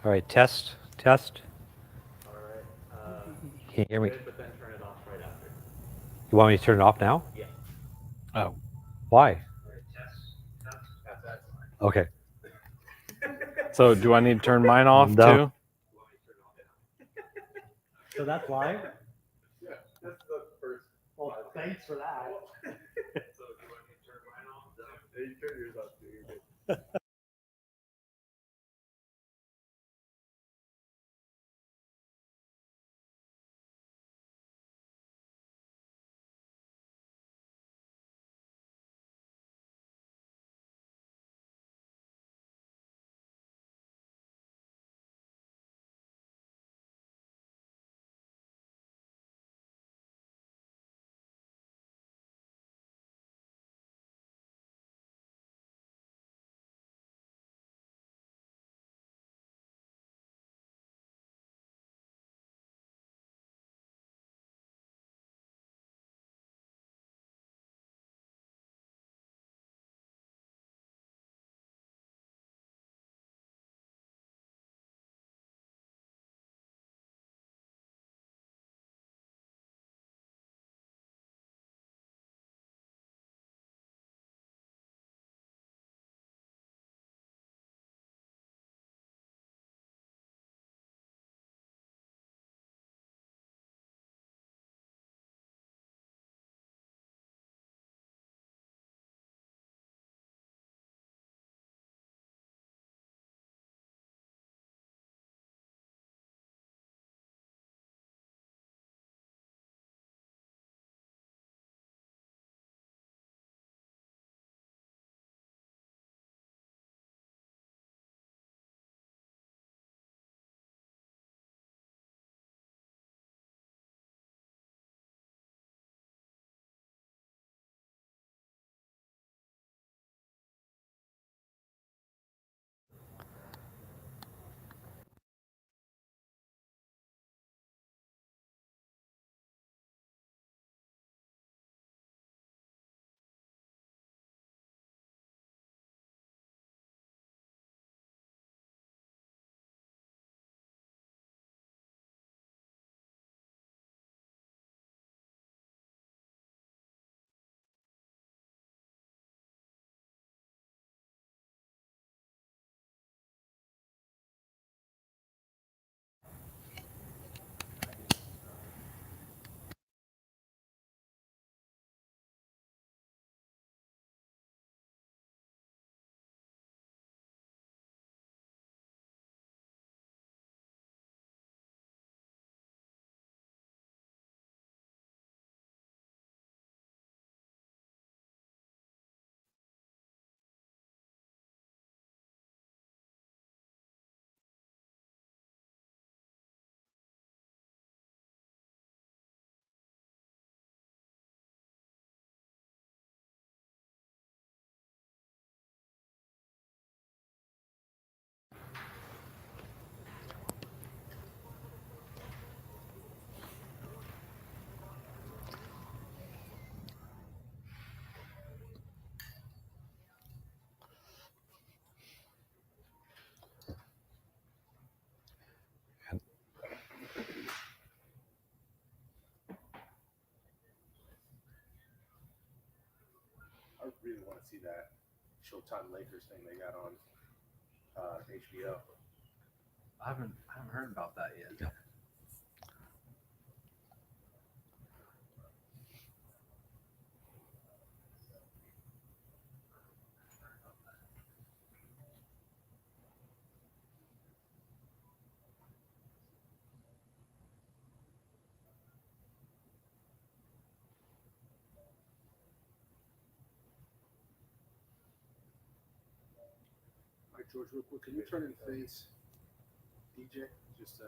All right, test, test. All right. Can you hear me? Good, but then turn it off right after. You want me to turn it off now? Yeah. Oh, why? All right. Test. Test. That's fine. Okay. So do I need to turn mine off No. too? You want me to turn it off now? So that's live? Yeah. That's the first. Well, thanks for that. So do you want me to turn mine off? Yeah, you turn yours off too. You're good. I really want to see that Showtime Lakers thing they got on HBO. I haven't heard about that yet. Yeah. All right, George, real quick, can you turn and face DJ? Just All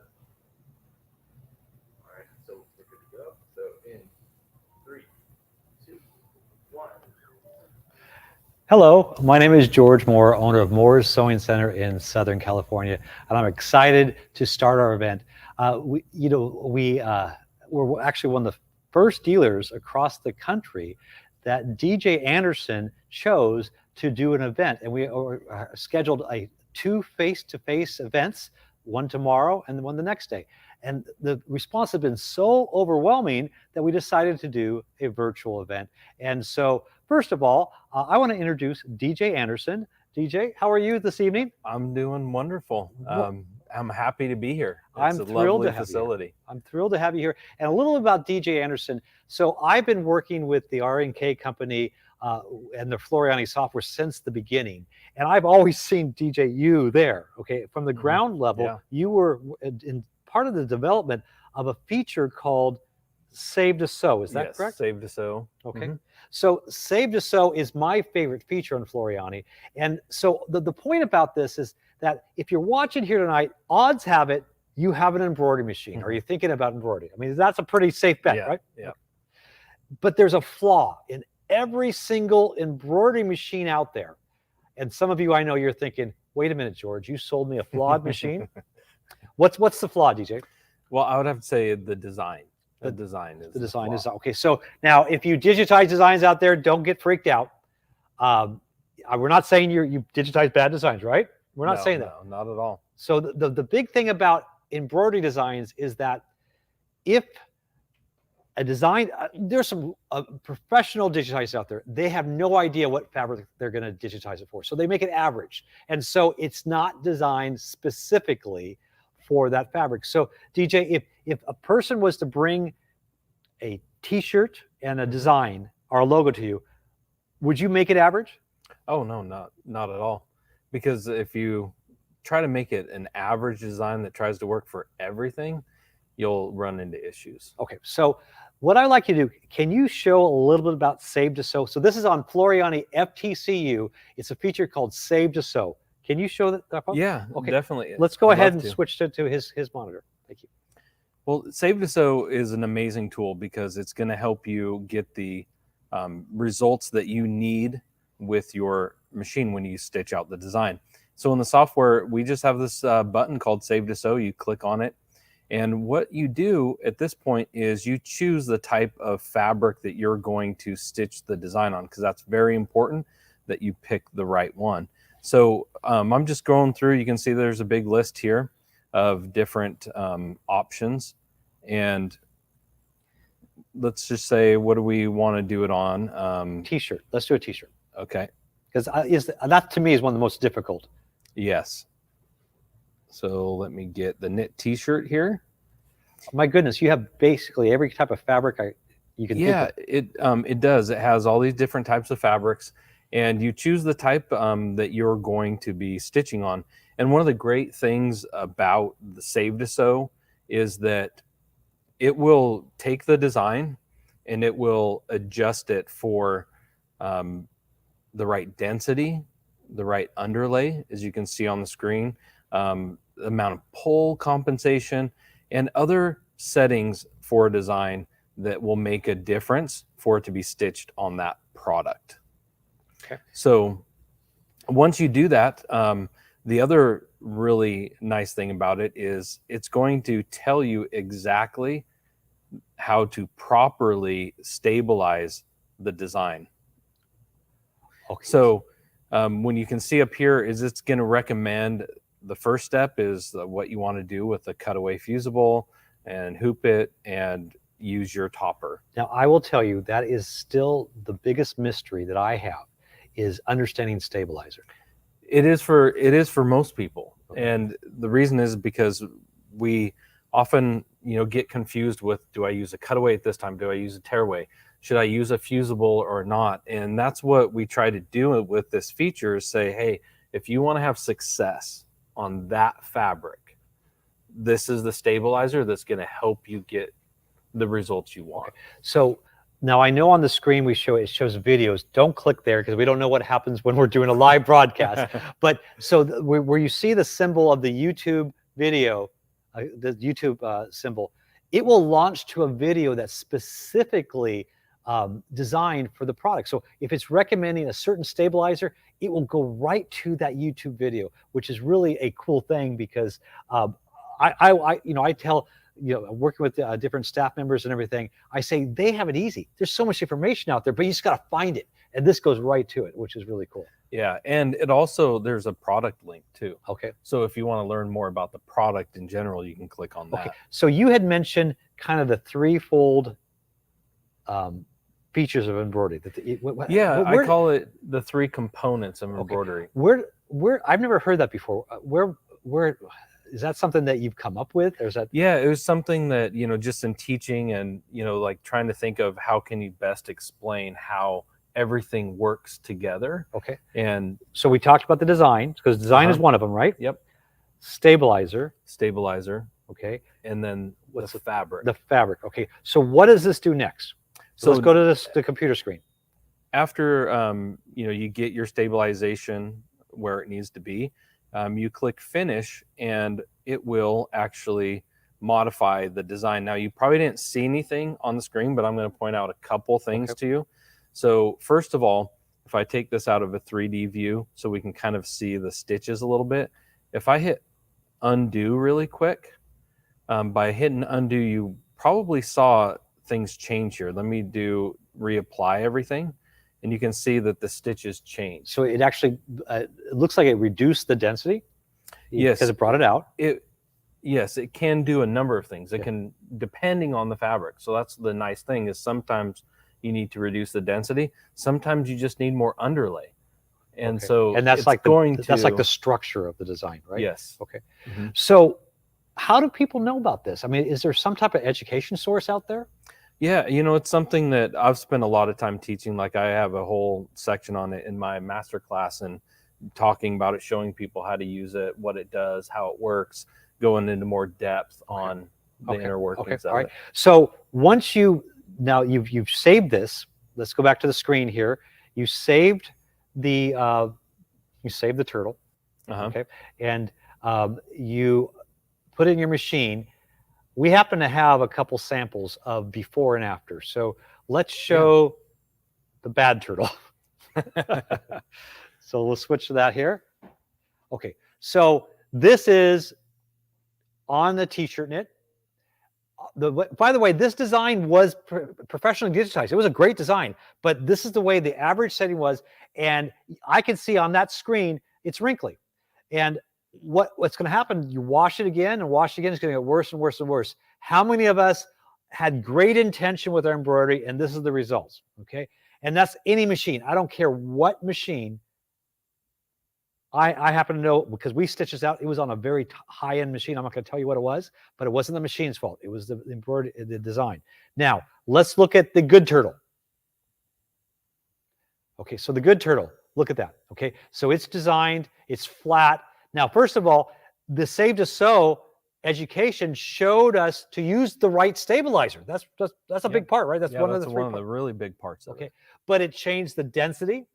right. So we're good to go. So in 3, 2, 1. Hello, my name is George Moore, owner of Moore's Sewing Center in Southern California, and I'm excited to start our event. We're actually one of the first dealers across the country that DJ Anderson chose to do an event, and we scheduled two face-to-face events one tomorrow, and one the next day. And the response has been so overwhelming that we decided to do a virtual event. And so, first of all, I want to introduce DJ Anderson. DJ, how are you this evening? I'm doing wonderful. I'm happy to be here. I'm It's a thrilled lovely to have you here. facility. I'm thrilled to have you here. And a little about DJ Anderson. So I've been working with the R&K company and the Floriani software since the beginning. And I've always seen DJ-U there, okay? From the ground level, Yeah. you were in part of the development of a feature called Save to Sew. Is that Yes, correct? Save to Sew. Okay. Mhm. So Save to Sew is my favorite feature on Floriani. And so the point about this is that if you're watching here tonight, odds have it you have an embroidery machine. Are you thinking about embroidery? I mean, that's a pretty safe bet, Yeah, right? yeah. But there's a flaw in every single embroidery machine out there. And some of you, I know you're thinking, wait a minute, George, you sold me a flawed machine? What's the flaw, DJ? Well, I would have to say the design. The design is The design flaw. is okay. So now, if you digitize designs out there, don't get freaked out. We're not saying you digitize bad designs, right? We're not saying that. No, not at all. So the big thing about embroidery designs is that if a design, there's some professional digitizers out there. They have no idea what fabric they're going to digitize it for. So they make it average. And so it's not designed specifically for that fabric. So DJ, if a person was to bring a t-shirt and a design or a logo to you, would you make it average? Oh no, not at all. Because if you try to make it an average design that tries to work for everything, you'll run into issues. Okay, so what I like you to do, can you show a little bit about Save to Sew? So this is on Floriani FTC-U. It's a feature called Save to Sew. Can you show that? Yeah, Okay. definitely. Let's go I'd ahead love and to. switch to his monitor. Thank you. Well, Save to Sew is an amazing tool because it's going to help you get the results that you need with your machine when you stitch out the design. So in the software, we just have this button called Save to Sew. You click on it. And what you do at this point is you choose the type of fabric that you're going to stitch the design on, because that's very important that you pick the right one. So I'm just going through. You can see there's a big list here of different options. And let's just say, what do we want to do it on? T-shirt. Let's do a T-shirt. Okay. Because that to me is one of the most difficult. Yes. So let me get the knit T-shirt here. My goodness, you have basically every type of fabric you can Yeah, think of. it does. It has all these different types of fabrics, and you choose the type that you're going to be stitching on. And one of the great things about the Save to Sew is that it will take the design and it will adjust it for the right density, the right underlay, as you can see on the screen, the amount of pull compensation, and other settings for a design that will make a difference for it to be stitched on that product. Okay. So once you do that, the other really nice thing about it is it's going to tell you exactly how to properly stabilize the design. Okay. So when you can see up here is it's going to recommend the first step is what you want to do with the cutaway fusible and hoop it and use your topper. Now, I will tell you that is still the biggest mystery that I have is understanding stabilizer. It is for most people. And the reason is because we often, get confused with, do I use a cutaway at this time? Do I use a tearaway? Should I use a fusible or not? And that's what we try to do with this feature is say, hey, if you want to have success on that fabric, this is the stabilizer that's going to help you get the results you want. Okay. So now I know on the screen it shows videos. Don't click there because we don't know what happens when we're doing a live broadcast. But so where you see the symbol of the YouTube video, the YouTube symbol, it will launch to a video that's specifically designed for the product. So if it's recommending a certain stabilizer, it will go right to that YouTube video, which is really a cool thing because I tell working with different staff members and everything, I say they have it easy. There's so much information out there, but you just got to find it. And this goes right to it, which is really cool. Yeah, and it also, there's a product link too. Okay. So if you want to learn more about the product in general, you can click on that. Okay. So you had mentioned kind of the threefold features of embroidery. I call it the 3 components of embroidery. Where I've never heard that before. Where is that something that you've come up with, or is that? Yeah, it was something that, just in teaching and, like trying to think of how can you best explain how everything works together. Okay. And so we talked about the design, because design is one of them, right? Yep. Stabilizer. Okay. And then what's the fabric? The fabric. Okay. So what does this do next? So let's go to the computer screen. After you get your stabilization where it needs to be, you click finish and it will actually modify the design. Now, you probably didn't see anything on the screen, but I'm going to point out a couple things to you. So first of all, if I take this out of a 3D view so we can kind of see the stitches a little bit, if I hit undo really quick, by hitting undo, you probably saw things change here. Let me do reapply everything, and you can see that the stitches change. So it actually, it looks like it reduced the density. Yes. Because it brought it out. Yes, it can do a number of things. It can, depending on the fabric. So that's the nice thing, is sometimes you need to reduce the density. Sometimes you just need more underlay. And so and that's it's like that's like to the structure of the design, right? Yes. Okay. So how do people know about this? I mean, is there some type of education source out there? Yeah, it's something that I've spent a lot of time teaching. Like, I have a whole section on it in my master class, and talking about it, showing people how to use it, what it does, how it works, going into more depth on the inner workings of it. So once now you've saved this, let's go back to the screen here. You saved the turtle. Okay. And you put it in your machine. We happen to have a couple samples of before and after. So let's show the bad turtle. So we'll switch to that here. Okay. So this is on the t-shirt knit. By the way, this design was professionally digitized. It was a great design, but this is the way the average setting was. And I can see on that screen, it's wrinkly. And what's going to happen, you wash it again and wash it again, it's going to get worse and worse and worse. How many of us had great intention with our embroidery, and this is the results, okay? And that's any machine. I don't care what machine. I happen to know, because we stitched this out. It was on a very high-end machine. I'm not going to tell you what it was, but it wasn't the machine's fault. It was the embroidery, the design. Now, let's look at the good turtle. Okay, so the good turtle, look at that. Okay, so it's designed, it's flat. Now, first of all, the Save to Sew education showed us to use the right stabilizer. That's a big part, right? That's one of the really big parts of it. But it changed the density.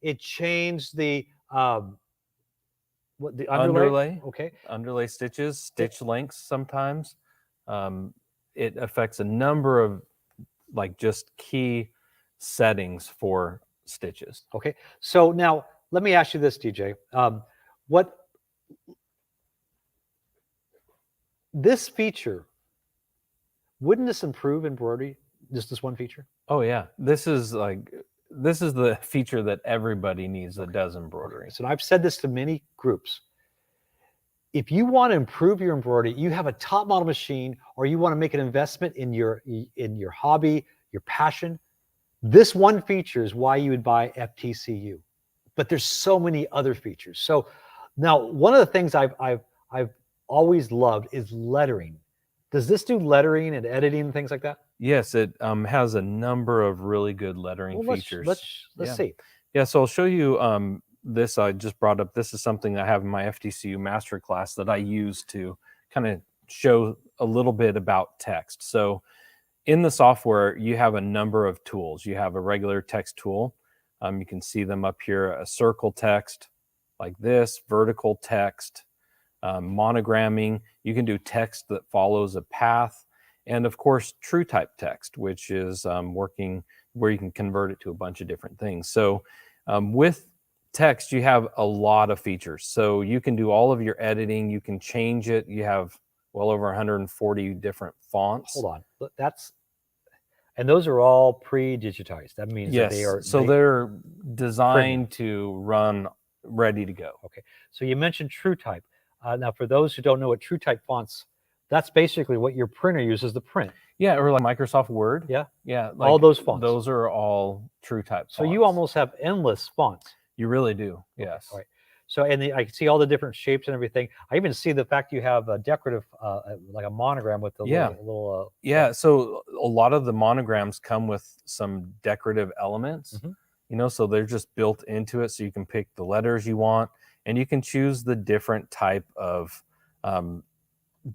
It changed the the underlay. Okay. Underlay stitches, stitch lengths sometimes. It affects a number of just key settings for stitches. Okay. So now let me ask you this, DJ. What this feature, wouldn't this improve embroidery? Just this one feature? Oh yeah. This is the feature that everybody needs that does embroidery. So I've said this to many groups. If you want to improve your embroidery, you have a top model machine, or you want to make an investment in your hobby, your passion, this one feature is why you would buy FTC-U. But there's so many other features. So now, one of the things I've always loved is lettering. Does this do lettering and editing and things like that? Yes, it has a number of really good lettering features. Let's see. Yeah, so I'll show you this. I just brought up. This is something I have in my FTC-U masterclass that I use to kind of show a little bit about text. So in the software, you have a number of tools. You have a regular text tool. You can see them up here, a circle text like this, vertical text, monogramming. You can do text that follows a path. And of course, true type text, which is working where you can convert it to a bunch of different things. So with text, you have a lot of features. So you can do all of your editing. You can change it. You have well over 140 different fonts. Hold on. And those are all pre-digitized. That means that Yes, they are. they're designed to run ready to go. Okay. So you mentioned TrueType. Now, for those who don't know what TrueType fonts, that's basically what your printer uses to print. Yeah, or like Microsoft Word. Yeah. Yeah, All those fonts. Those are all TrueType fonts. So you almost have endless fonts. You really do. Yes. All right. So, and I can see all the different shapes and everything. I even see the fact you have a decorative, like a monogram with the little. Yeah. So a lot of the monograms come with some decorative elements, so they're just built into it. So you can pick the letters you want, and you can choose the different type of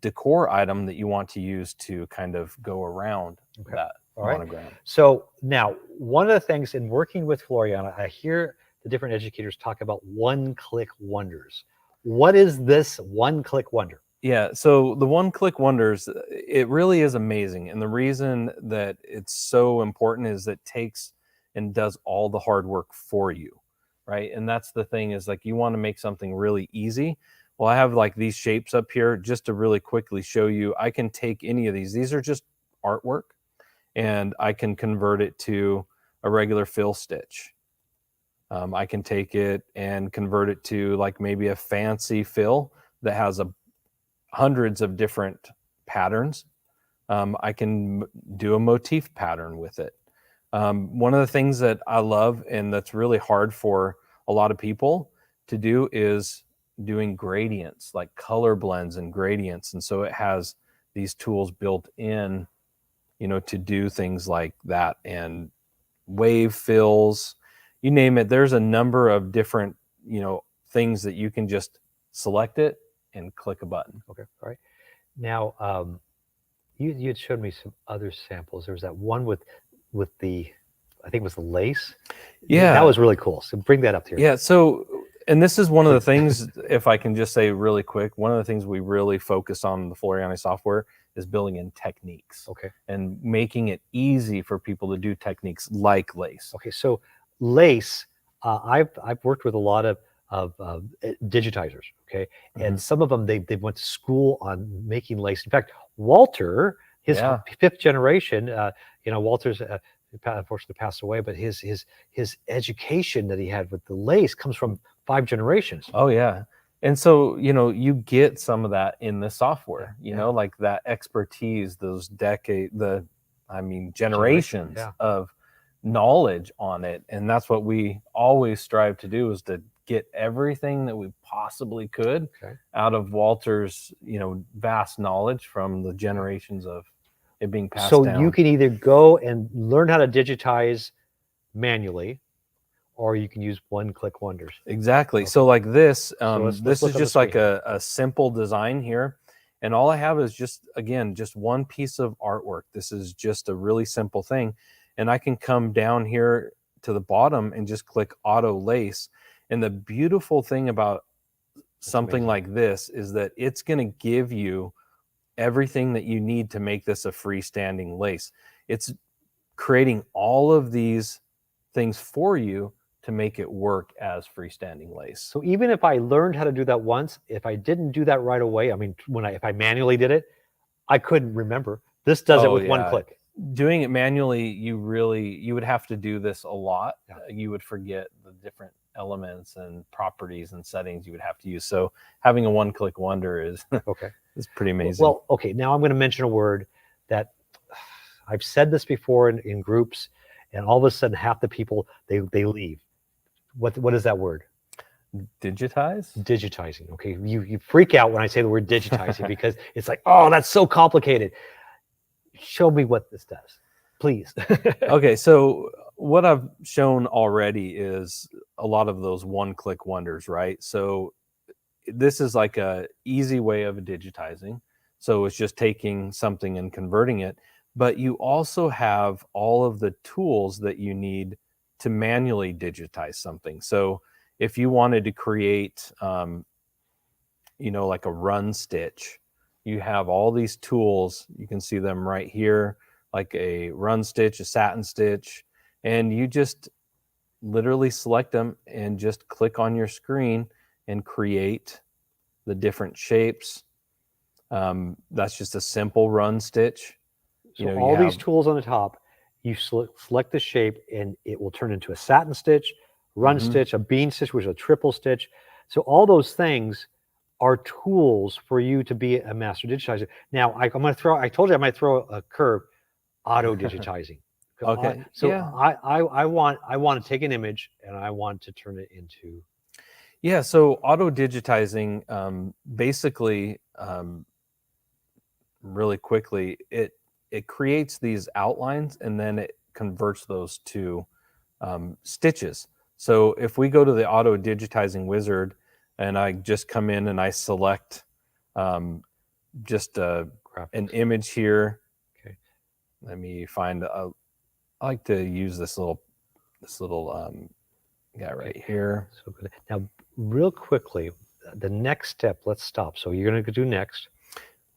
decor item that you want to use to kind of go around that monogram. So now, one of the things in working with Floriani, I hear the different educators talk about one-click wonders. What is this one-click wonder? Yeah, so the one-click wonders, it really is amazing. And the reason that it's so important is that it takes and does all the hard work for you, right? And that's the thing, is like, you want to make something really easy. Well, I have like these shapes up here just to really quickly show you. I can take any of these. These are just artwork, and I can convert it to a regular fill stitch. I can take it and convert it to like maybe a fancy fill that has hundreds of different patterns. I can do a motif pattern with it. One of the things that I love, and that's really hard for a lot of people to do, is doing gradients, like color blends and gradients. And so it has these tools built in, to do things like that, and wave fills, you name it. There's a number of different, things that you can just select it and click a button. Okay. All right. Now, you had showed me some other samples. There was that one with the, I think it was the lace. Yeah. That was really cool. So bring that up here. Yeah. So, and this is one of the things, if I can just say really quick, one of the things we really focus on in the Floriani software is building in techniques. Okay. And making it easy for people to do techniques like lace. Okay. So lace, I've worked with a lot of digitizers. Okay. And some of them, they went to school on making lace. In fact, Walter, his fifth generation, Walter's unfortunately passed away, but his education that he had with the lace comes from 5 generations. Oh yeah. And so, you get some of that in the software, like that expertise, those generations of knowledge on it. And that's what we always strive to do, is to get everything that we possibly could out of Walter's, vast knowledge from the generations of it being passed down. So you can either go and learn how to digitize manually, or you can use one-click wonders. Exactly. Okay. So like this, let's this is just like a simple design here. And all I have is just one piece of artwork. This is just a really simple thing. And I can come down here to the bottom and just click auto lace. And the beautiful thing about something like this is that it's going to give you everything that you need to make this a freestanding lace. It's creating all of these things for you to make it work as freestanding lace. So even if I learned how to do that once, if I didn't do that right away, I mean, if I manually did it, I couldn't remember. This does it with one click. Doing it manually, you would have to do this a lot. You would forget the different elements and properties and settings you would have to use. So having a one-click wonder is is pretty amazing. Well, okay, now I'm going to mention a word that I've said this before in groups, and all of a sudden half the people they leave. What is that word? Digitize? Digitizing. Okay, you freak out when I say the word digitizing because it's like, oh, that's so complicated. Show me what this does, please. Okay, so what I've shown already is a lot of those one-click wonders, right? So this is like a easy way of digitizing. So it's just taking something and converting it. But you also have all of the tools that you need to manually digitize something. So if you wanted to create, like a run stitch, you have all these tools. You can see them right here, like a run stitch, a satin stitch, and you just literally select them and just click on your screen and create the different shapes. That's just a simple run stitch. So You know, all you these have- tools on the top, you select the shape and it will turn into a satin stitch, run Mhm. stitch, a bean stitch, which is a triple stitch. So all those things are tools for you to be a master digitizer. Now I'm going to throw, I told you I might throw a curve, auto digitizing. Okay, So yeah. I want to take an image and I want to turn it into. Yeah, so auto digitizing, basically, really quickly, it creates these outlines and then it converts those to stitches. So if we go to the auto digitizing wizard and I just come in and I select just an Graphics. image here. Okay. Let me find I like to use this little guy right here. So good. Now, real quickly, the next step, let's stop. So you're going to do next.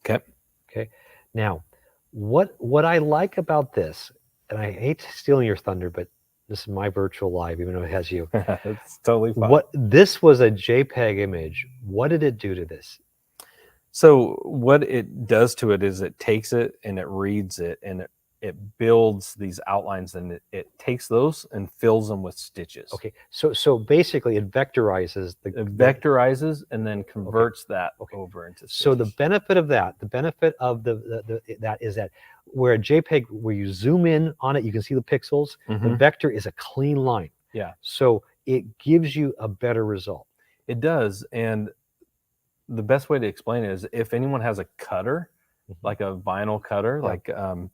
Okay. Okay. Now, what I like about this, and I hate stealing your thunder, but this is my virtual live, even though it has you. It's totally fine. What this was a JPEG image. What did it do to this? So what it does to it is it takes it and it reads it and it builds these outlines and it takes those and fills them with stitches. Okay. So basically, it vectorizes It vectorizes and then converts that Okay. over into stitches. So the benefit of that, the benefit of that is that where a JPEG, where you zoom in on it, you can see the pixels. The Mhm. vector is a clean line. Yeah. So it gives you a better result. It does. And the best way to explain it is if anyone has a cutter, like a vinyl cutter, Yeah. like a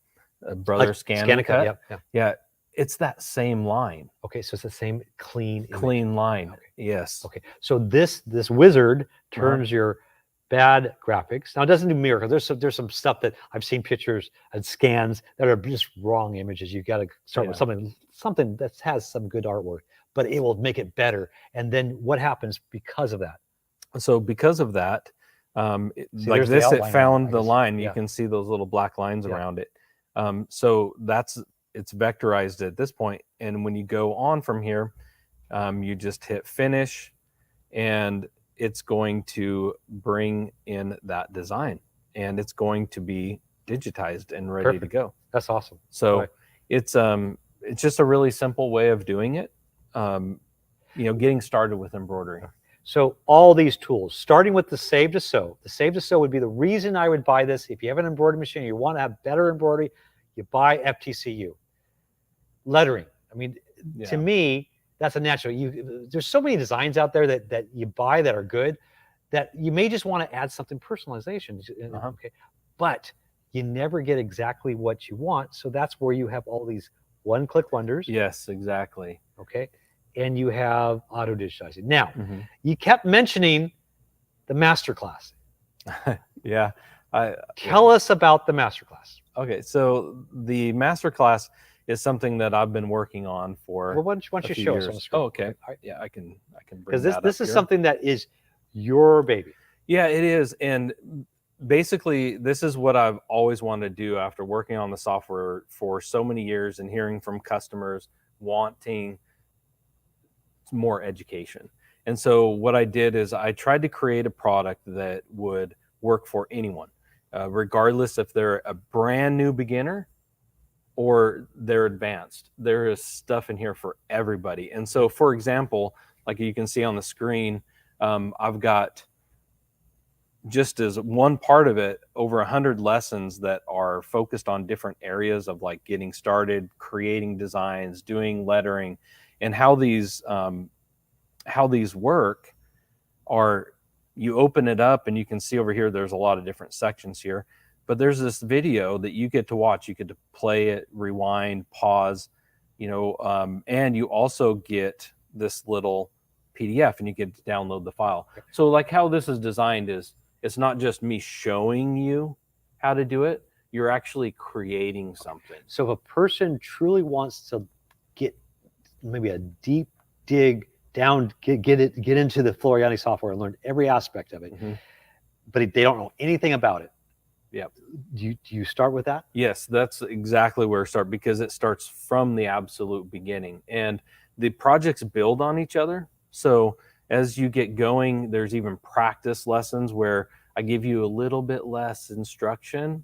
brother Like scan and cut, yeah. yeah, it's that same line, Okay, so it's the same clean image. clean line. Okay. Yes. Okay, so this wizard Uh-huh. turns your bad graphics. Now it doesn't do miracles. There's some stuff that I've seen pictures and scans that are just wrong images. You got to start with something that has some good artwork, but it will make it better. And then what happens because of that? So because of that, See, like there's the this, it outline found I the guess. line. You Yeah. can see those little black lines Yeah. around it. So it's vectorized at this point. And when you go on from here, you just hit finish and it's going to bring in that design and it's going to be digitized and ready to Perfect. go. That's awesome. So Right. it's just a really simple way of doing it. Getting started with embroidery. So all these tools, starting with the Save to Sew. The Save to Sew would be the reason I would buy this. If you have an embroidery machine, you want to have better embroidery, you buy FTC-U. Lettering. I mean, to me, that's a natural. There's so many designs out there that you buy that are good, that you may just want to add something personalization. Okay, but you never get exactly what you want. So that's where you have all these one-click wonders. Yes, exactly. Okay. And you have auto digitizing. Now, Mhm. you kept mentioning the masterclass. Yeah. Tell us about the masterclass. Okay, so the masterclass is something that I've been working on for. Well, why don't you show us on the screen? Oh, okay. Yeah, I can bring Because that this up is here. something that is your baby. Yeah, it is. And basically, this is what I've always wanted to do after working on the software for so many years and hearing from customers wanting more education. And so what I did is I tried to create a product that would work for anyone, regardless if they're a brand new beginner or they're advanced. There is stuff in here for everybody. And so, for example, like you can see on the screen, I've got, just as one part of it, over 100 lessons that are focused on different areas of like getting started, creating designs, doing lettering, and how these work are. You open it up and you can see over here there's a lot of different sections here, but there's this video that you get to watch. You get to play it, rewind, pause, and you also get this little PDF and you get to download the file. So like how this is designed is, it's not just me showing you how to do it, you're actually creating something. So if a person truly wants to get maybe a deep dig down, get into the Floriani software and learn every aspect of it, but they don't know anything about it. Yeah. Do you start with that? Yes, that's exactly where it starts, because it starts from the absolute beginning and the projects build on each other. So as you get going, there's even practice lessons where I give you a little bit less instruction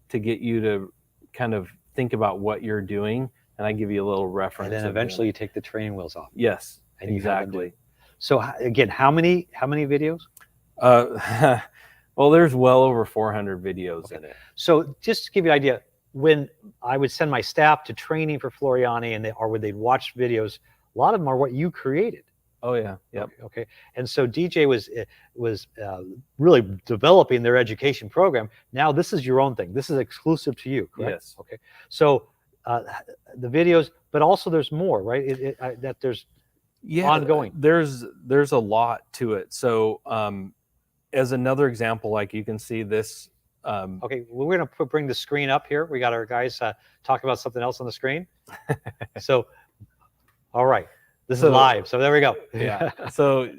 to get you to kind of think about what you're doing, and I give you a little reference. And then of doing eventually it. you take the training wheels off. Yes, And you have them do exactly. it. So again, how many videos? Well, there's well over 400 videos Okay. in it. So just to give you an idea, when I would send my staff to training for Floriani, and or when they'd watch videos, a lot of them are what you created. Oh yeah, yep. Okay. And so DJ was really developing their education program. Now this is your own thing. This is exclusive to you, correct? Yes. Okay. So the videos, but also there's more, right? That there's ongoing. There's a lot to it. So as another example, like you can see this. Okay, well, we're gonna bring the screen up here. We got our guys talk about something else on the screen. So, all right, this is live. So there we go. Yeah. So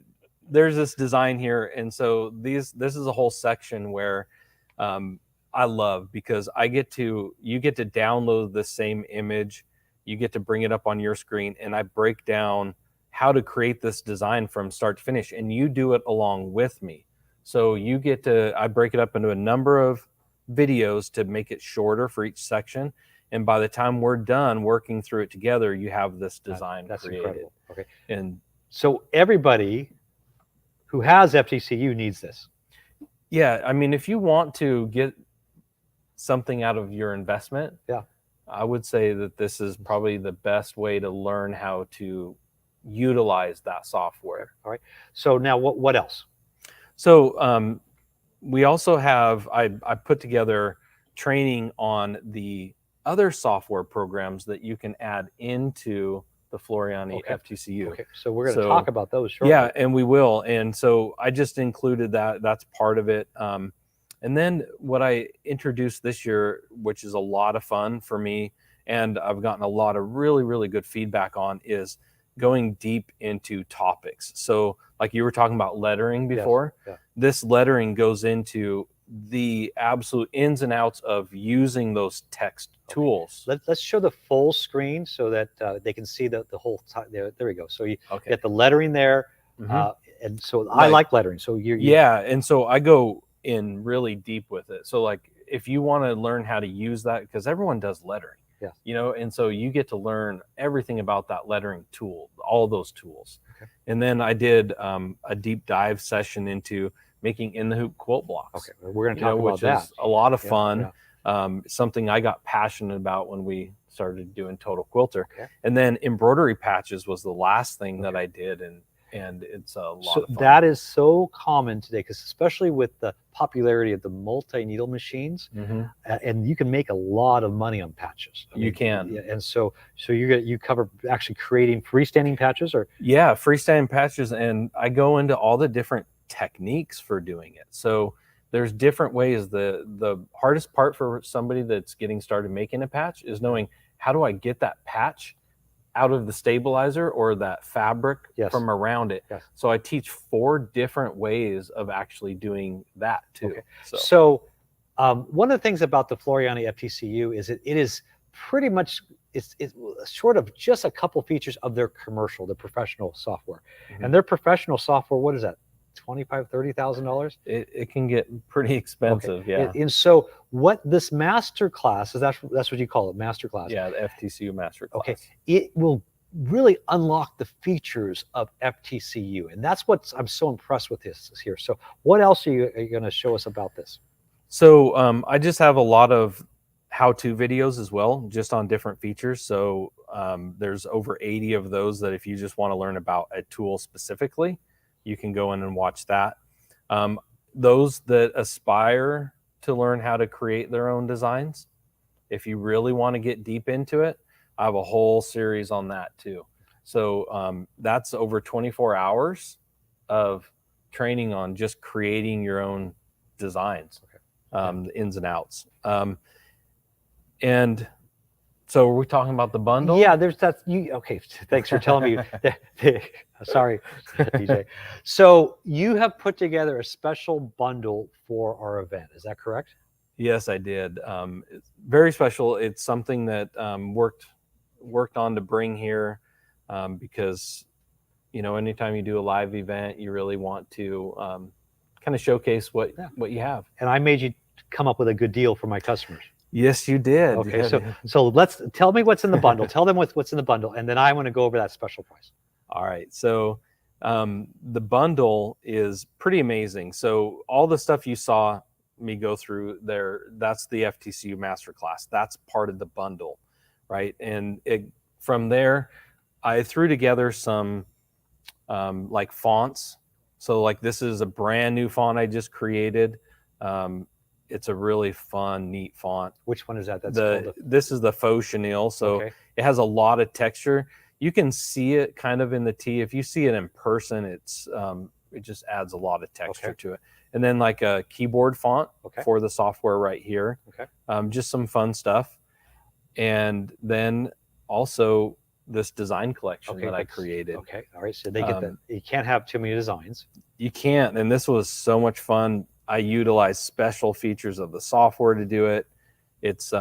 there's this design here, and so this is a whole section where I love, because you get to download the same image, you get to bring it up on your screen, and I break down how to create this design from start to finish, and you do it along with me. So I break it up into a number of videos to make it shorter for each section. And by the time we're done working through it together, you have this design That's created. incredible. Okay. And so everybody who has FTC-U needs this. yeah, I mean, if you want to get something out of your investment, yeah, I would say that this is probably the best way to learn how to utilize that software. All right. So now what else? So we also have, I put together training on the other software programs that you can add into the Floriani FTC-U. Okay, so we're going to talk about those shortly. Yeah, and we will. And so I just included that. That's part of it. And then what I introduced this year, which is a lot of fun for me, and I've gotten a lot of really, really good feedback on, is going deep into topics. So like you were talking about lettering before, this lettering goes into the absolute ins and outs of using those text tools. Let's show the full screen so that they can see the whole time. There we go. So you get the lettering there. And so I like lettering. So yeah, and so I go in really deep with it. So like if you want to learn how to use that, because everyone does lettering. Yeah. You know, and so you get to learn everything about that lettering tool, all those tools. Okay. And then I did a deep dive session into making in the hoop quilt blocks. Okay, we're going to talk about that. Which is a lot of fun. Something I got passionate about when we started doing Total Quilter. Okay. And then embroidery patches was the last thing that I did, and it's a lot of fun. That is so common today, because especially with the popularity of the multi-needle machines, and you can make a lot of money on patches. You can. Yeah, and so you cover actually creating freestanding patches, or freestanding patches, and I go into all the different techniques for doing it. So there's different ways. The hardest part for somebody that's getting started making a patch is knowing, how do I get that patch out of the stabilizer or that fabric from around it. So I teach 4 different ways of actually doing that too. So one of the things about the Floriani FTC-U is it is pretty much, it's sort of just a couple features of their commercial, their professional software. And their professional software, what is that? $25,000-$30,000. It can get pretty expensive. And so what this master class is, that's what you call it, master class. Yeah, the FTC-U master class. Okay, it will really unlock the features of FTC-U, and that's what I'm so impressed with this here. So what else are you going to show us about this? So I just have a lot of how-to videos as well, just on different features. So there's over 80 of those that if you just want to learn about a tool specifically, you can go in and watch that. Those that aspire to learn how to create their own designs, if you really want to get deep into it, I have a whole series on that too. So that's over 24 hours of training on just creating your own designs, the ins and outs. And so are we talking about the bundle? Yeah, there's that. Okay, thanks for telling me. Sorry, DJ. So you have put together a special bundle for our event. Is that correct? Yes, I did. It's very special. It's something that worked on to bring here because, you know, anytime you do a live event, you really want to kind of showcase what Yeah. you have. And I made you come up with a good deal for my customers. Yes, you did. Okay, so let's tell me what's in the bundle. Tell them what's in the bundle, and then I want to go over that special price. All right. So the bundle is pretty amazing. So all the stuff you saw me go through there, that's the FTC-U Masterclass. That's part of the bundle, right? And from there, I threw together some like fonts. So like this is a brand new font I just created. It's a really fun, neat font. Which one is that? This is the Faux Chenille. So okay. it has a lot of texture. You can see it kind of in the T. If you see it in person, it just adds a lot of texture to it. And then like a keyboard font for the software right here. Okay. Just some fun stuff. And then also this design collection that I created. Okay. All right. So they get that. You can't have too many designs. You can't. And this was so much fun. I utilized special features of the software to do it. It's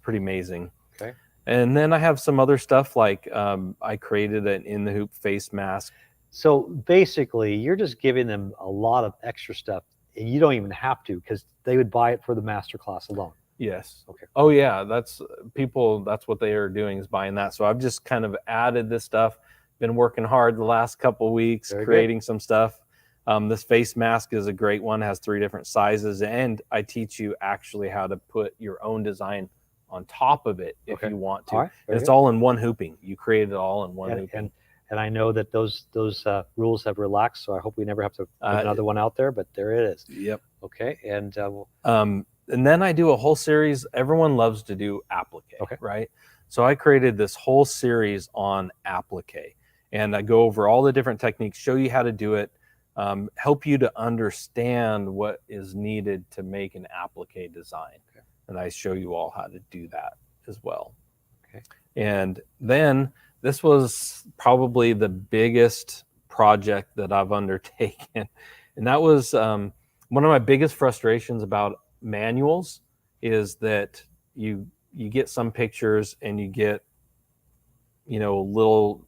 pretty amazing. Okay. And then I have some other stuff like I created an in the hoop face mask. So basically, you're just giving them a lot of extra stuff, and you don't even have to because they would buy it for the masterclass alone. Yes. Okay. Oh yeah, that's what they are doing is buying that. So I've just kind of added this stuff. Been working hard the last couple weeks creating some stuff. This face mask is a great one. Has 3 different sizes, and I teach you actually how to put your own design on top of it if you want to. All right. It's all in one hooping. You create it all in one hooping. And I know that those rules have relaxed, so I hope we never have to put another one out there. But there it is. Yep. Okay. And then I do a whole series. Everyone loves to do applique, right? So I created this whole series on applique, and I go over all the different techniques, show you how to do it, help you to understand what is needed to make an applique design. Okay. And I show you all how to do that as well. Okay. And then this was probably the biggest project that I've undertaken. And that was one of my biggest frustrations about manuals is that you get some pictures and you get,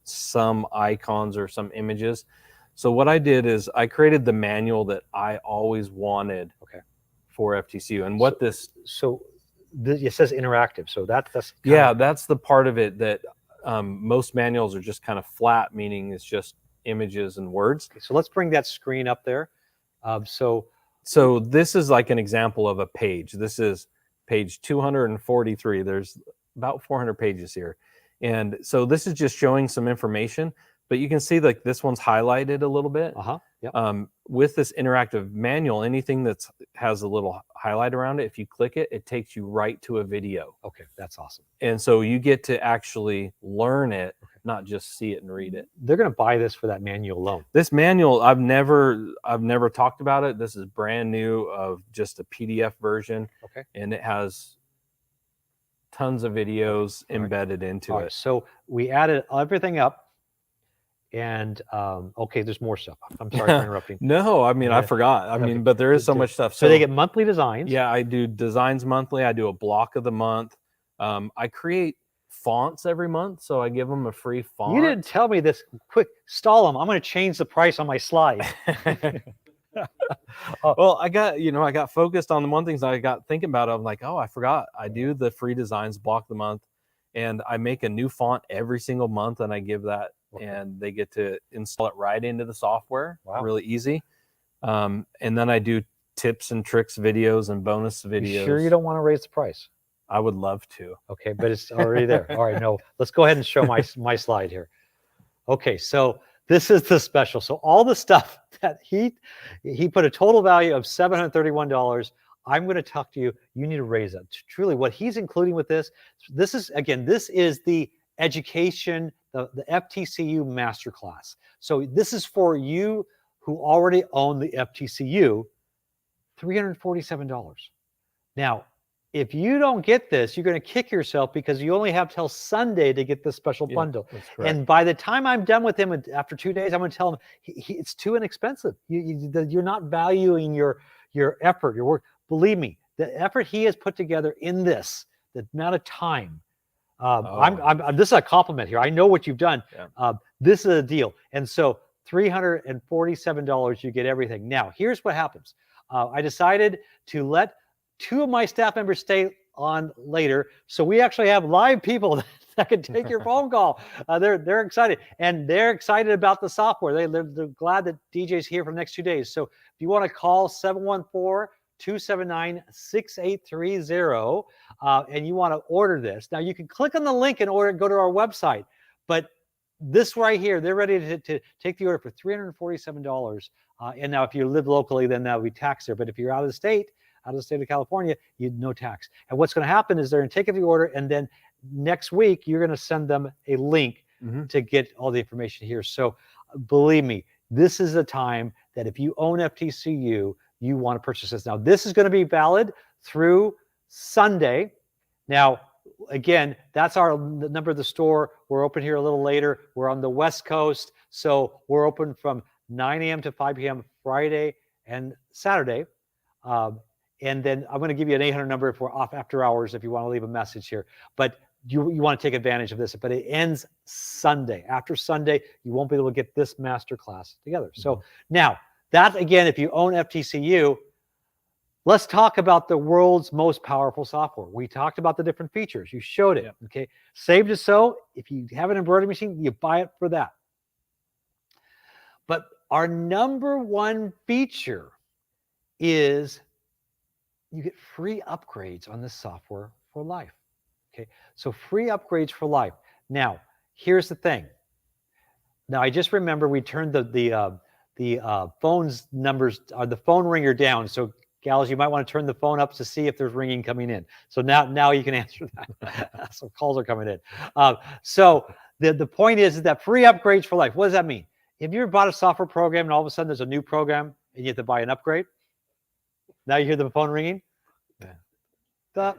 some icons or some images. So what I did is I created the manual that I always wanted for FTC-U. And what it says interactive. So that's that's the part of it that most manuals are just kind of flat, meaning it's just images and words. Okay, so let's bring that screen up there. So this is like an example of a page. This is page 243. There's about 400 pages here. And so this is just showing some information, but you can see like this one's highlighted a little bit. Yep. With this interactive manual, anything that has a little highlight around it, if you click it, it takes you right to a video. Okay, that's awesome. And so you get to actually learn it, not just see it and read it. They're going to buy this for that manual alone. This manual, I've never talked about it. This is brand new of just a PDF version. Okay. And it has tons of videos embedded into it. So we added everything up. And there's more stuff. I'm sorry for interrupting. No, I mean, I forgot. I mean, but there is so much stuff. So they get monthly designs. Yeah, I do designs monthly. I do a block of the month. I create fonts every month, so I give them a free font. You didn't tell me this. Quick, stall them. I'm going to change the price on my slide. Well, I got focused on the one things I got thinking about. I'm like, oh, I forgot. I do the free designs block of the month, and I make a new font every single month, and I give that. And they get to install it right into the software. Wow. Really easy. And then I do tips and tricks videos and bonus videos. You sure you don't want to raise the price? I would love to. Okay, but it's already there. All right, no, let's go ahead and show my slide here. Okay, so this is the special. So all the stuff that he put a total value of $731. I'm going to talk to you. You need to raise it. Truly, what he's including with this is the education, the FTC-U Masterclass. So this is for you who already own the FTC-U, $347. Now, if you don't get this, you're going to kick yourself because you only have till Sunday to get this special bundle. That's correct. And by the time I'm done with him after 2 days, I'm going to tell him it's too inexpensive. You're not valuing your effort, your work. Believe me, the effort he has put together in this, the amount of time. This is a compliment here. I know what you've done. Yeah. This is a deal. And so $347, you get everything. Now, here's what happens. I decided to let 2 of my staff members stay on later, so we actually have live people that can take your phone call. They're excited, and they're excited about the software. They're glad that DJ's here for the next 2 days. So if you want to call 714-279-6830, and you want to order this, now you can click on the link and order. Go to our website, but this right here, they're ready to take the order for $347. And now if you live locally, then that would be taxed there. But if you're out of the state of California, no tax. And what's going to happen is they're going to take the order, and then next week you're going to send them a link to get all the information here. So believe me, this is the time that if you own FTC-U, you want to purchase this. Now, this is going to be valid through Sunday. Now, again, that's the number of the store. We're open here a little later. We're on the West Coast, so we're open from 9 a.m. to 5 p.m. Friday and Saturday. And then I'm going to give you an 800 number if we're off after hours if you want to leave a message here. But you want to take advantage of this. But it ends Sunday. After Sunday, you won't be able to get this master class together. So now, that again, if you own FTC-U, let's talk about the world's most powerful software. We talked about the different features. You showed it. Okay. Save to sew. If you have an embroidery machine, you buy it for that. But our number one feature is you get free upgrades on this software for life. Okay, so free upgrades for life. Now, here's the thing. Now, I just remember we turned the phone's numbers, or the phone ringer down. So, gals, you might want to turn the phone up to see if there's ringing coming in. So now you can answer that. Some calls are coming in. So the point is that free upgrades for life. What does that mean? Have you ever bought a software program and all of a sudden there's a new program and you have to buy an upgrade? Now you hear the phone ringing? So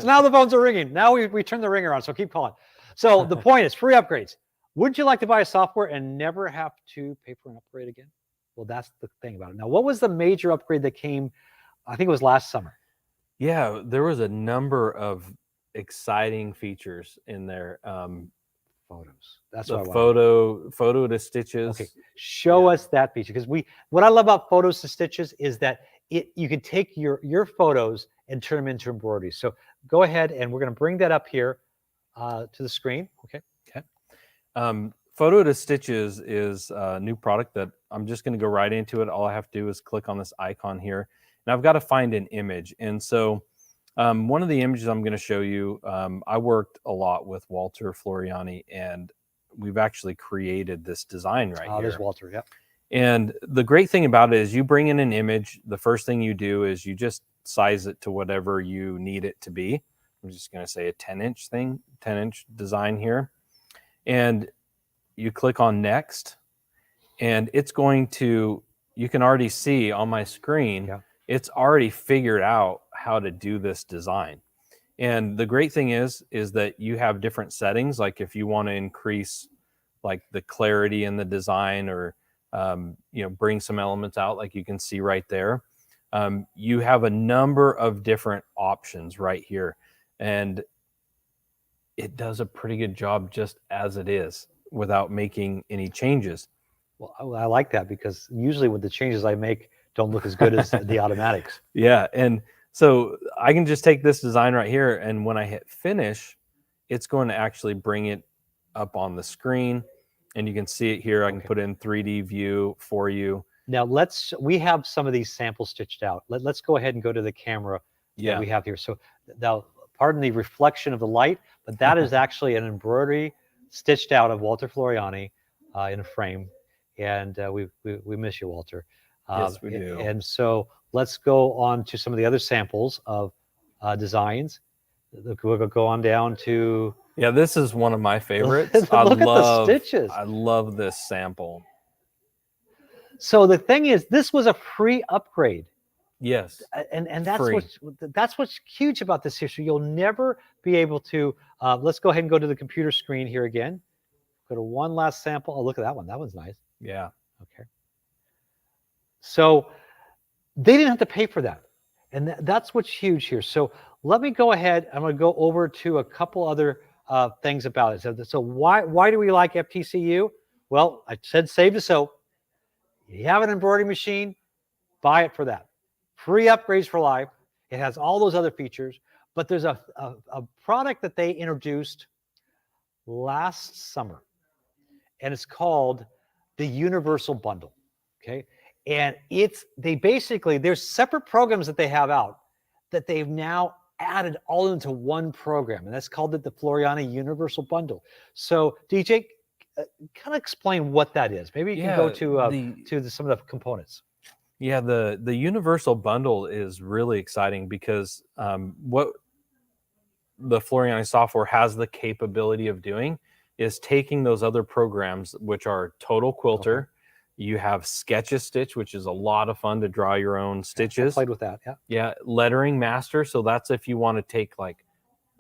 now the phones are ringing. Now we turn the ringer on, so keep calling. So the point is free upgrades. Would you like to buy a software and never have to pay for an upgrade again? Well, that's the thing about it. Now, what was the major upgrade that came, I think it was last summer? Yeah, there was a number of exciting features in there. Photos. That's the what I want. Photo to stitches. Okay, show us that feature, because what I love about photos to stitches is that you can take your photos and turn them into embroidery. So go ahead, and we're going to bring that up here to the screen. Okay. Photo to stitches is a new product that I'm just going to go right into it. All I have to do is click on this icon here, and I've got to find an image. And so one of the images I'm going to show you, I worked a lot with Walter Floriani, and we've actually created this design right here. There's Walter, yep. And the great thing about it is you bring in an image. The first thing you do is you just size it to whatever you need it to be. I'm just going to say a 10-inch design here. And you click on next, and it's going to, you can already see on my screen, it's already figured out how to do this design. And the great thing is that you have different settings. Like if you want to increase like the clarity in the design, or bring some elements out, like you can see right there. You have a number of different options right here, and it does a pretty good job just as it is without making any changes. Well, I like that, because usually with the changes I make don't look as good as the automatics. Yeah, and so I can just take this design right here, and when I hit finish, it's going to actually bring it up on the screen, and you can see it here. I can put in 3D view for you. Now we have some of these samples stitched out. Let's go ahead and go to the camera that we have here. So now, pardon the reflection of the light, but that is actually an embroidery stitched out of Walter Floriani in a frame. And we miss you, Walter. Yes, we do. And so let's go on to some of the other samples of designs. We'll go on down to... Yeah, this is one of my favorites. Look at the stitches. I love this sample. So the thing is, this was a free upgrade. Yes, and that's what's huge about this here. So you'll never be able to. Let's go ahead and go to the computer screen here again. Go to one last sample. Oh, look at that one. That one's nice. Yeah. Okay. So they didn't have to pay for that, and that's what's huge here. So let me go ahead. I'm going to go over to a couple other things about it. So why do we like FTC-U? Well, I said save to sew. You have an embroidery machine, buy it for that. Free upgrades for life. It has all those other features, but there's a product that they introduced last summer, and it's called the Universal Bundle. Okay. And there's separate programs that they have out that they've now added all into one program, and that's called the Floriani Universal Bundle. So DJ, kind of explain what that is. Maybe you can go to some of the components. Yeah, the Universal Bundle is really exciting because what the Floriani software has the capability of doing is taking those other programs, which are Total Quilter. Okay. You have Sketch-A-Stitch, which is a lot of fun to draw your own stitches. I played with that, yeah. Yeah, Lettering Master. So that's if you want to take like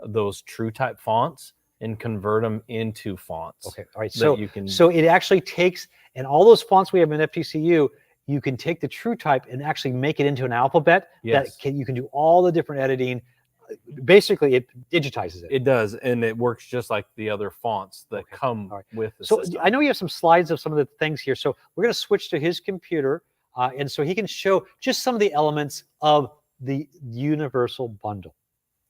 those true type fonts and convert them into fonts. Okay, all right. So it actually takes, and all those fonts we have in FTC-U, you can take the true type and actually make it into an alphabet. Yes. You can do all the different editing. Basically, it digitizes it. It does, and it works just like the other fonts that come with the system. I know you have some slides of some of the things here, so we're going to switch to his computer, and so he can show just some of the elements of the Universal Bundle.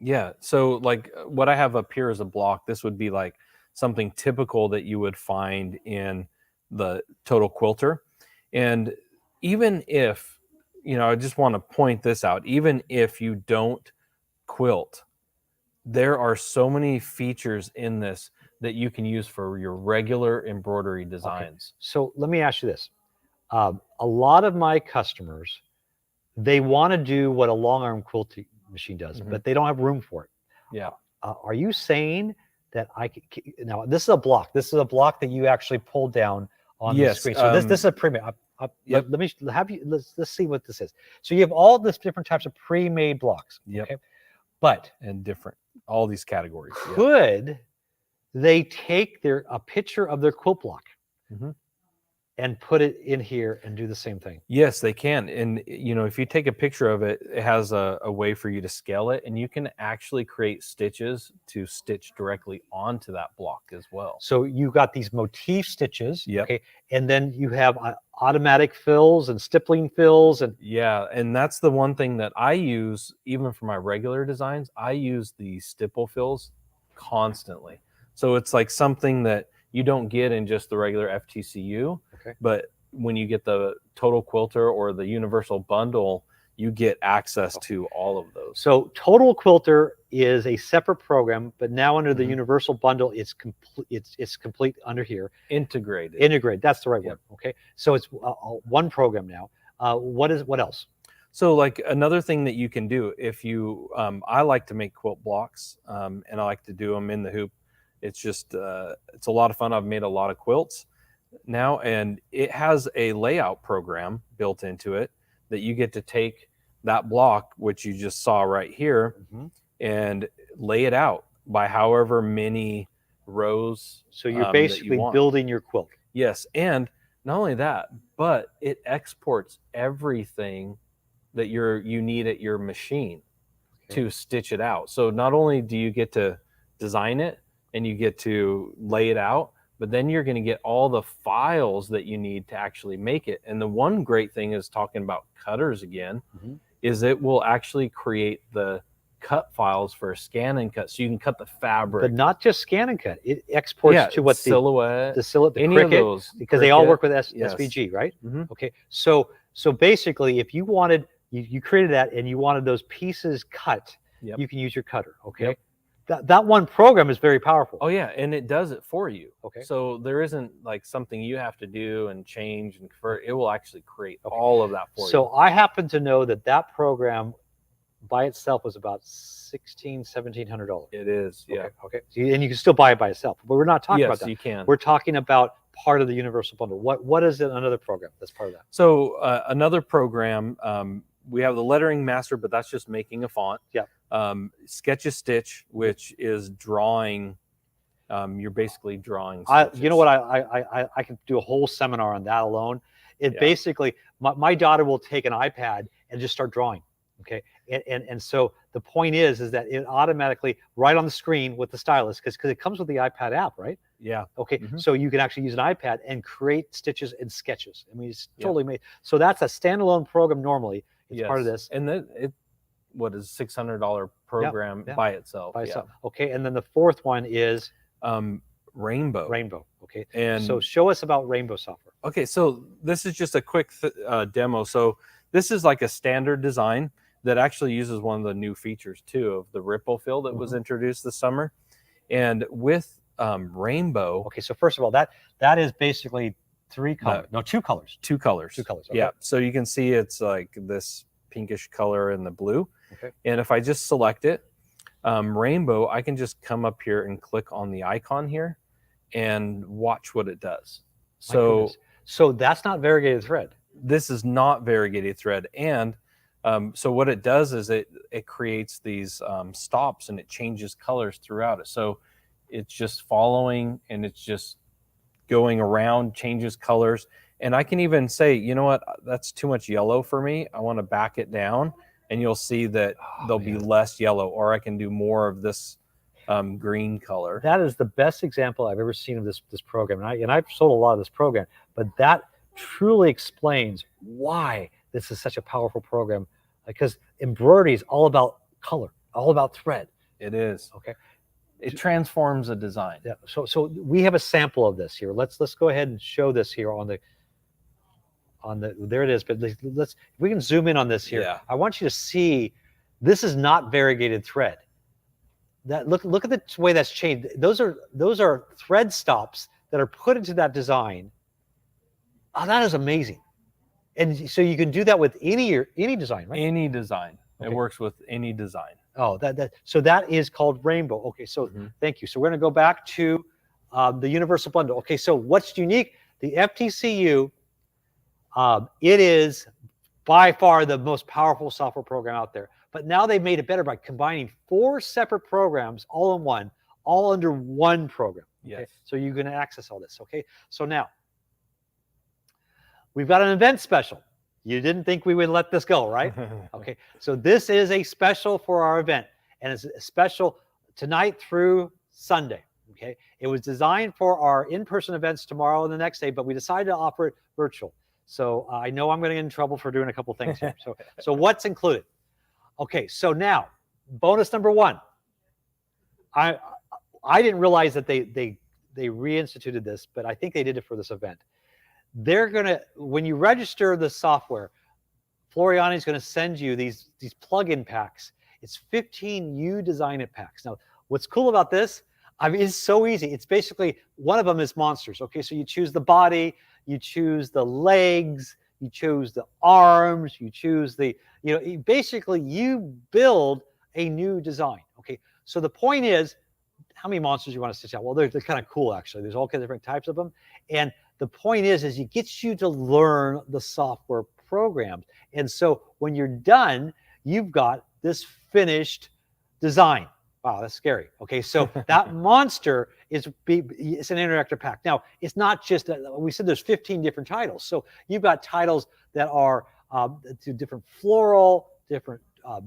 Yeah, so like what I have up here is a block. This would be like something typical that you would find in the Total Quilter. And even if, I just want to point this out, even if you don't quilt, there are so many features in this that you can use for your regular embroidery designs. Okay. So let me ask you this. A lot of my customers, they want to do what a long arm quilting machine does, but they don't have room for it. Yeah. Are you saying that now this is a block. This is a block that you actually pulled down on the screen. So this is a premium. Yep. Let me have you, let's see what this is. So you have all this different types of pre-made blocks. Yep. Okay. But and different, all these categories. Could they take a picture of their quilt block and put it in here and do the same thing? Yes, they can. And if you take a picture of it, it has a way for you to scale it, and you can actually create stitches to stitch directly onto that block as well. So you got these motif stitches, Yep. Okay, and then you have automatic fills and stippling fills, and yeah, and that's the one thing that I use even for my regular designs. I use the stipple fills constantly. So it's like something that you don't get in just the regular FTC-U, but when you get the Total Quilter or the Universal Bundle, you get access to all of those. So Total Quilter is a separate program, but now under the Universal Bundle, it's complete. It's complete under here. Integrated. That's the right word. Okay. So it's one program now. What else? So like another thing that you can do if you, I like to make quilt blocks, and I like to do them in the hoop. It's just, it's a lot of fun. I've made a lot of quilts now, and it has a layout program built into it that you get to take that block, which you just saw right here, and lay it out by however many rows. So you're basically building your quilt. Yes, and not only that, but it exports everything that you need at your machine to stitch it out. So not only do you get to design it and you get to lay it out, but then you're going to get all the files that you need to actually make it. And the one great thing is talking about cutters again, is it will actually create the cut files for scan and cut. So you can cut the fabric. But not just scan and cut. It exports to what silhouette, the any Cricut, of those, because they all work with SVG, right? Okay. So basically, if you wanted, you created that and you wanted those pieces cut, you can use your cutter. Okay. That one program is very powerful. Oh yeah, and it does it for you. Okay. So there isn't like something you have to do and change and convert. It will actually create all of that for you. So I happen to know that program by itself was about $1,700. It is, yeah. Okay. And you can still buy it by itself, but we're not talking about that. Yes, you can. We're talking about part of the Universal Bundle. What is another program that's part of that? So another program, we have the Lettering Master, but that's just making a font. Yeah. Sketch-A-Stitch, which is drawing. You're basically drawing. You know what? I could do a whole seminar on that alone. Basically, my daughter will take an iPad and just start drawing. Okay. And so the point is that it automatically, right on the screen with the stylus, because it comes with the iPad app, right? Yeah. Okay, Mhm. so you can actually use an iPad and create stitches and sketches. I mean, it's Yeah. totally made. So that's a standalone program normally. It's part of this. And then what is $600 program yeah. by itself? By itself. Okay, and then the fourth one is Rainbow. Rainbow. Okay, And so show us about Rainbow software. okay, so this is just a quick demo. So this is like a standard design that actually uses one of the new features too of the ripple fill that was introduced this summer. And with Rainbow, Okay, so first of all, that is basically two colors. two colors. Two colors. Okay. Yeah, so you can see it's like this pinkish color and the blue. Okay. And if I just select it, Rainbow, I can just come up here and click on the icon here and watch what it does. So that's not variegated thread. This is not variegated thread. And so what it does is it creates these stops and it changes colors throughout it. So it's just following and it's just going around, changes colors. And I can even say, you know what, that's too much yellow for me. I want to back it down, and you'll see that there'll be less yellow, or I can do more of this green color. That is the best example I've ever seen of this program. And I've sold a lot of this program, but that truly explains why this is such a powerful program, because embroidery is all about color, all about thread. It is. Okay. It transforms a design. Yeah. So we have a sample of this here. Let's go ahead and show this here on the there it is. But let's we can zoom in on this here. Yeah. I want you to see this is not variegated thread. That look at the way that's changed. Those are thread stops that are put into that design. Oh, that is amazing. And so you can do that with any design, right? Any design. Okay. It works with any design. Oh, so that is called Rainbow. Okay, so thank you. So we're going to go back to the Universal Bundle. Okay, so what's unique? The FTC-U, it is by far the most powerful software program out there. But now they've made it better by combining 4 separate programs all in one, all under one program. Okay? Yes. So you're going to access all this. Okay, so now we've got an event special. You didn't think we would let this go, right? Okay, so this is a special for our event, and it's a special tonight through Sunday. Okay, it was designed for our in-person events tomorrow and the next day, but we decided to offer it virtual. So I know I'm going to get in trouble for doing a couple things here. So what's included? Okay, so now bonus number 1. I didn't realize that they reinstituted this, but I think they did it for this event. They're gonna, when you register the software, Floriani is going to send you these plug-in packs. It's 15 You Design It packs. Now, what's cool about this? I mean, it's so easy. It's basically, one of them is monsters. Okay, so you choose the body, you choose the legs, you choose the arms, you choose the, basically you build a new design. Okay, so the point is, how many monsters you want to stitch out? Well, they're kind of cool, actually. There's all kinds of different types of them. And the point is it gets you to learn the software programs. And so when you're done, you've got this finished design. Wow, that's scary. Okay, so that monster it's an interactive pack. Now, it's not just, we said there's 15 different titles. So you've got titles that are to different floral, different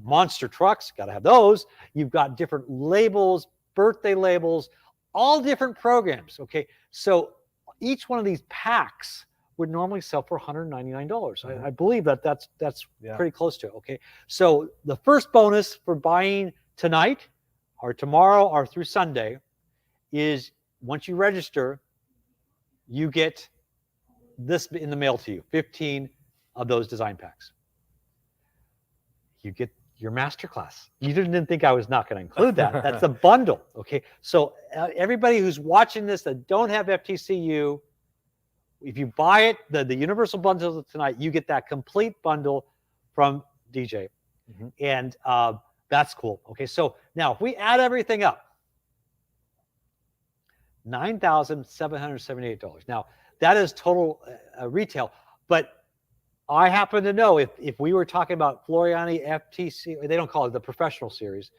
monster trucks, got to have those. You've got different labels, birthday labels, all different programs. Okay, so each one of these packs would normally sell for $199. I believe that's pretty close to it. Okay, so the first bonus for buying tonight or tomorrow or through Sunday is, once you register, you get this in the mail to you, 15 of those design packs. You get your masterclass. You didn't think I was not going to include that. That's the bundle. Okay, so everybody who's watching this that don't have FTC-U, if you buy it, the Universal Bundle tonight, you get that complete bundle from DJ. And that's cool. Okay, so now if we add everything up, $9,778. Now, that is total retail, but I happen to know if we were talking about Floriani FTC, they don't call it the professional series,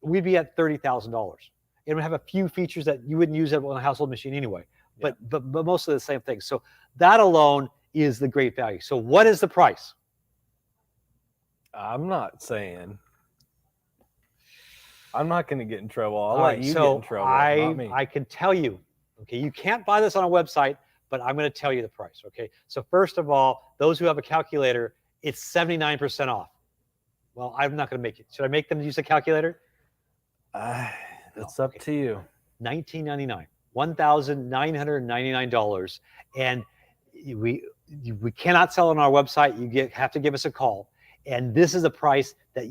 we'd be at $30,000. It would have a few features that you wouldn't use on a household machine anyway, but mostly the same thing. So that alone is the great value. So what is the price? I'm not saying I'm not going to get in trouble. I'll All let right, you so get in trouble, not me. I can tell you, okay, you can't buy this on a website, but I'm going to tell you the price, okay? So first of all, those who have a calculator, it's 79% off. Well, I'm not going to make it. Should I make them use a calculator? It's up to you. $19.99, $1,999, and we cannot sell on our website. You have to give us a call, and this is a price that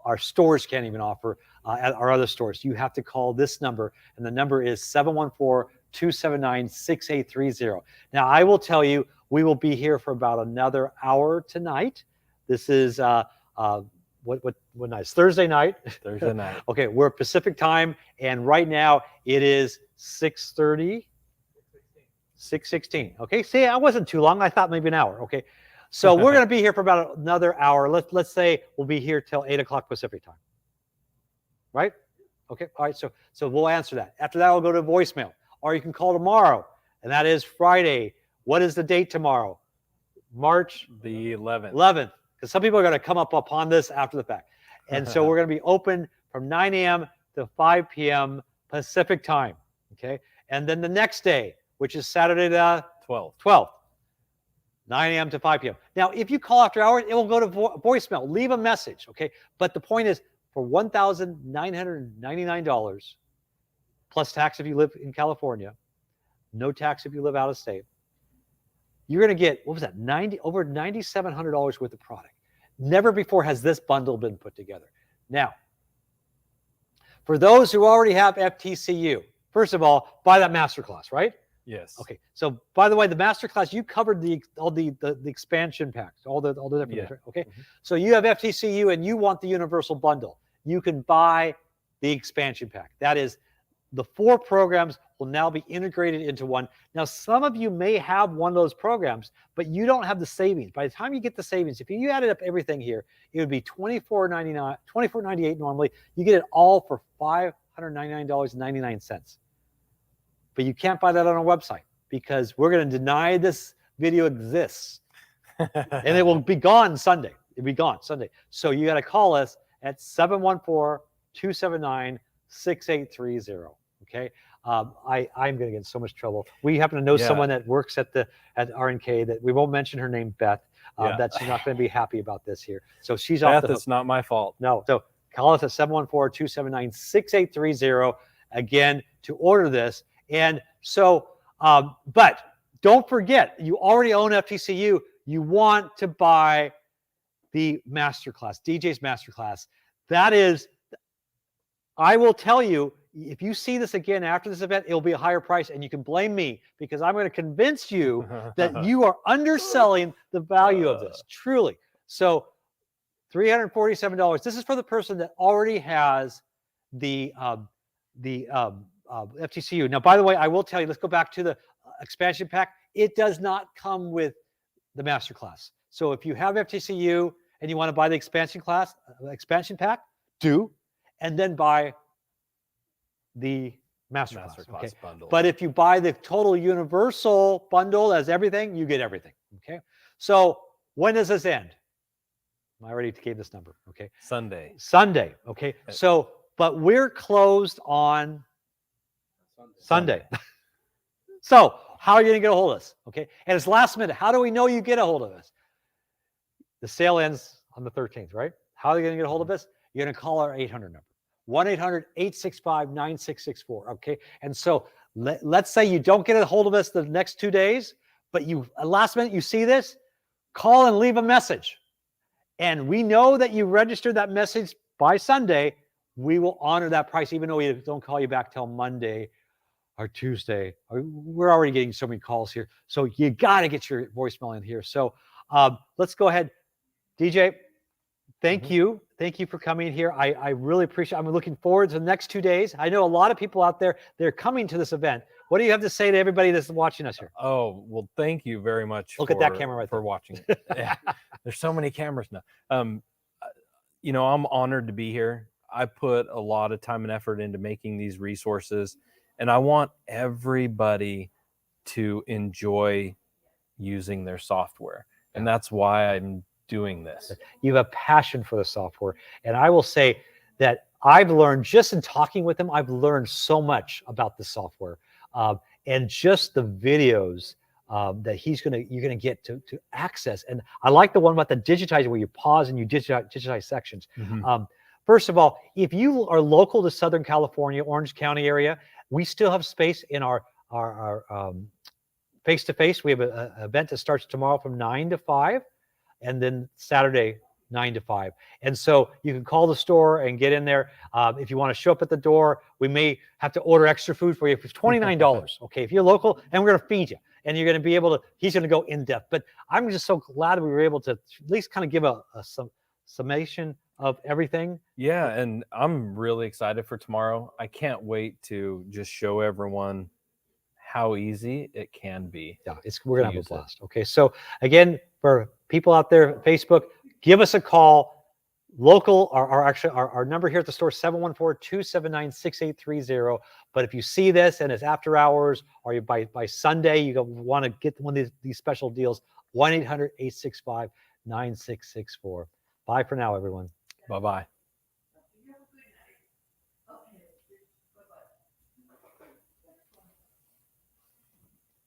our stores can't even offer at our other stores. You have to call this number, and the number is 714-279-6830. Now, I will tell you, we will be here for about another hour tonight. This is what night? It's Thursday night. Thursday night. Okay, we're Pacific time, and right now it is 6:30. 6:16. Okay, see, I wasn't too long. I thought maybe an hour. Okay, so we're going to be here for about another hour. Let's say we'll be here till 8 o'clock Pacific time. Right? Okay. All right. So we'll answer that. After that, we'll go to voicemail, or you can call tomorrow, and that is Friday. What is the date tomorrow? March the 11th. 11th. Because some people are going to come up upon this after the fact, and so we're going to be open from 9 a.m. to 5 p.m. Pacific time. Okay, and then the next day, which is Saturday the 12th, 9 a.m. to 5 p.m. Now, if you call after hours, it will go to voicemail. Leave a message, okay? But the point is, for $1,999 plus tax if you live in California, no tax if you live out of state, you're going to get, what was that, over $9,700 worth of product. Never before has this bundle been put together. Now, for those who already have FTC-U, first of all, buy that masterclass, right? Yes. Okay. So, by the way, the masterclass, you covered all the expansion packs, all the different. Yeah. Okay. Mm-hmm. So you have FTC-U and you want the universal bundle. You can buy the expansion pack. That is, the 4 programs will now be integrated into one. Now, some of you may have one of those programs, but you don't have the savings. By the time you get the savings, if you added up everything here, it would be $24.98 normally. You get it all for $599.99. But you can't buy that on our website because we're going to deny this video exists. And it will be gone Sunday. It'll be gone Sunday. So you got to call us at 714-279-6830. Okay. I'm going to get in so much trouble. We happen to know someone that works at RNK that we won't mention her name, Beth. That she's not going to be happy about this here. So she's off the hook. It's not my fault. No. So call us at 714-279-6830 again to order this. And so, but don't forget, you already own FTC-U. You want to buy the masterclass, DJ's masterclass. That is, I will tell you, if you see this again after this event, it'll be a higher price, and you can blame me because I'm going to convince you that you are underselling the value of this, truly. So $347. This is for the person that already has the FTC-U. Now, by the way, I will tell you, let's go back to the expansion pack. It does not come with the masterclass. So if you have FTC-U and you want to buy the expansion pack, do, and then buy the masterclass okay? bundle. But if you buy the total universal bundle as everything, you get everything. Okay. So when does this end? I already gave this number. Okay. Sunday. Okay. So, but we're closed on Sunday. So how are you going to get a hold of us? Okay. And it's last minute. How do we know you get a hold of us? The sale ends on the 13th, right? How are you going to get a hold of us? You're going to call our 800 number. 1-800-865-9664. Okay. And so let's say you don't get a hold of us the next 2 days, but you last minute you see this, call and leave a message. And we know that you registered that message by Sunday. We will honor that price, even though we don't call you back till Monday or Tuesday. We're already getting so many calls here. So you got to get your voicemail in here. So let's go ahead. DJ, thank you. Thank you for coming here. I really appreciate it. I'm looking forward to the next 2 days. I know a lot of people out there, they're coming to this event. What do you have to say to everybody that's watching us here? Oh, well, thank you very much. Look at that camera right for there. watching. Yeah. There's so many cameras now. I'm honored to be here. I put a lot of time and effort into making these resources, and I want everybody to enjoy using their software. And that's why I'm doing this. You have a passion for the software. And I will say that I've learned just in talking with him, I've learned so much about the software, and just the videos that you're gonna get to access. And I like the one about the digitizing, where you pause and you digitize sections. Mhm. First of all, if you are local to Southern California, Orange County area, we still have space in our face-to-face. We have an event that starts tomorrow from 9 to 5, and then Saturday 9 to 5. And so you can call the store and get in there. If you want to show up at the door, we may have to order extra food for you. It's $29. Okay, if you're local, and we're going to feed you, and you're going to be able to. He's going to go in depth. But I'm just so glad we were able to at least kind of give a summation of everything. Yeah, and I'm really excited for tomorrow. I can't wait to just show everyone how easy it can be. Yeah, we're gonna have a use it. blast. Okay, so again, for people out there, Facebook, give us a call. Local, our number here at the store, 714-279-6830. But if you see this and it's after hours, or by Sunday, you want to get one of these special deals, 1-800-865-9664. Bye for now, everyone. Bye-bye.